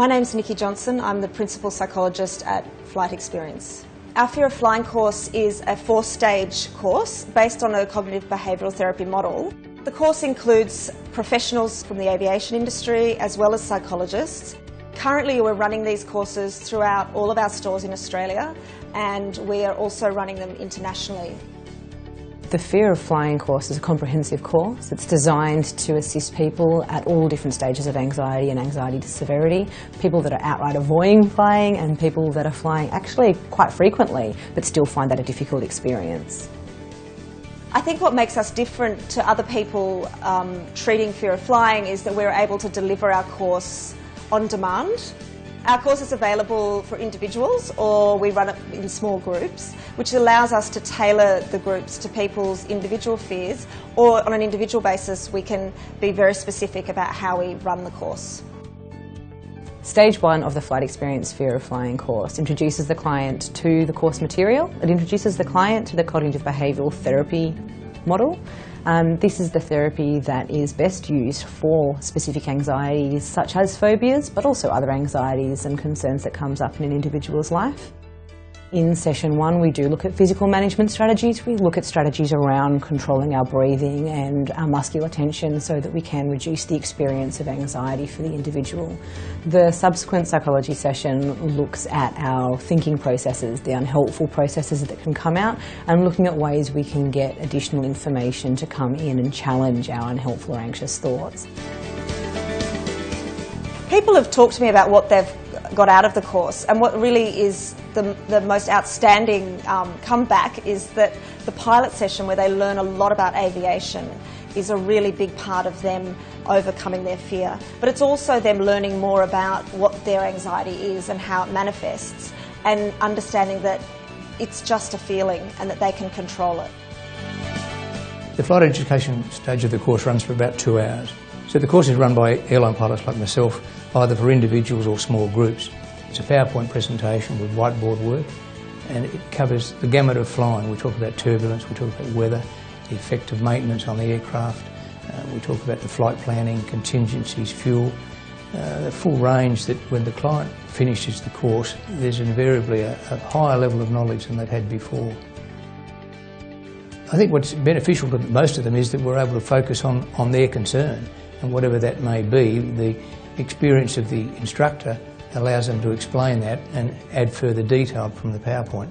My name's Nikki Johnson. I'm the Principal Psychologist at Flight Experience. Our Fear of Flying course is a 4-stage course based on a cognitive behavioural therapy model. The course includes professionals from the aviation industry as well as psychologists. Currently we're running these courses throughout all of our stores in Australia, and we are also running them internationally. The Fear of Flying course is a comprehensive course. It's designed to assist people at all different stages of anxiety and anxiety severity, people that are outright avoiding flying and people that are flying actually quite frequently but still find that a difficult experience. I think what makes us different to other people treating fear of flying is that we're able to deliver our course on demand. Our course is available for individuals, or we run it in small groups, which allows us to tailor the groups to people's individual fears, or on an individual basis we can be very specific about how we run the course. Stage 1 of the Flight Experience Fear of Flying course introduces the client to the course material. It introduces the client to the cognitive behavioural therapy model. This is the therapy that is best used for specific anxieties such as phobias, but also other anxieties and concerns that comes up in an individual's life. In session 1 we do look at physical management strategies. We look at strategies around controlling our breathing and our muscular tension so that we can reduce the experience of anxiety for the individual. The subsequent psychology session looks at our thinking processes, the unhelpful processes that can come out, and looking at ways we can get additional information to come in and challenge our unhelpful or anxious thoughts. People have talked to me about what they've got out of the course, and what really is the most outstanding comeback is that the pilot session, where they learn a lot about aviation, is a really big part of them overcoming their fear. But it's also them learning more about what their anxiety is and how it manifests, and understanding that it's just a feeling and that they can control it. The flight education stage of the course runs for about 2 hours. So the course is run by airline pilots like myself, either for individuals or small groups. It's a PowerPoint presentation with whiteboard work, and it covers the gamut of flying. We talk about turbulence, we talk about weather, the effect of maintenance on the aircraft, we talk about the flight planning, contingencies, fuel, the full range that when the client finishes the course, there's invariably a higher level of knowledge than they've had before. I think what's beneficial to most of them is that we're able to focus on their concern, and whatever that may be, the experience of the instructor allows them to explain that and add further detail from the PowerPoint.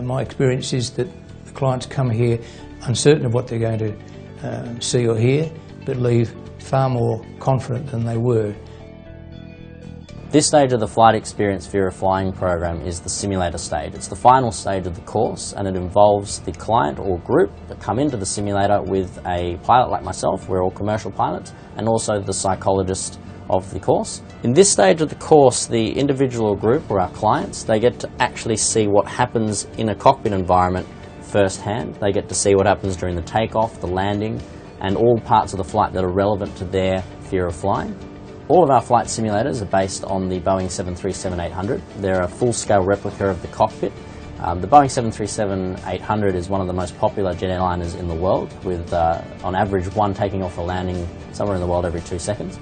My experience is that the clients come here uncertain of what they're going to see or hear, but leave far more confident than they were. This stage of the Flight Experience Fear of Flying program is the simulator stage. It's the final stage of the course, and it involves the client or group that come into the simulator with a pilot like myself, we're all commercial pilots, and also the psychologist of the course. In this stage of the course, the individual group, or our clients, they get to actually see what happens in a cockpit environment firsthand. They get to see what happens during the takeoff, the landing, and all parts of the flight that are relevant to their fear of flying. All of our flight simulators are based on the Boeing 737-800. They're a full-scale replica of the cockpit. The Boeing 737-800 is one of the most popular jet airliners in the world, with on average one taking off or landing somewhere in the world every 2 seconds.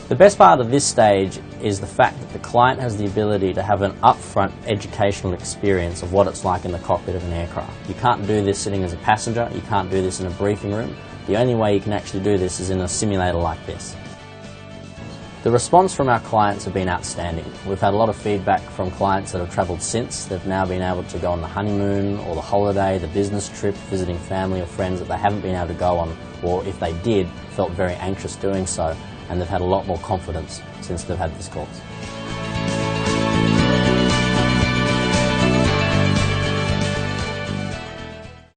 The best part of this stage is the fact that the client has the ability to have an upfront educational experience of what it's like in the cockpit of an aircraft. You can't do this sitting as a passenger, you can't do this in a briefing room. The only way you can actually do this is in a simulator like this. The response from our clients have been outstanding. We've had a lot of feedback from clients that have travelled since. They've now been able to go on the honeymoon or the holiday, the business trip, visiting family or friends that they haven't been able to go on, or if they did, felt very anxious doing so, and they've had a lot more confidence since they've had this course.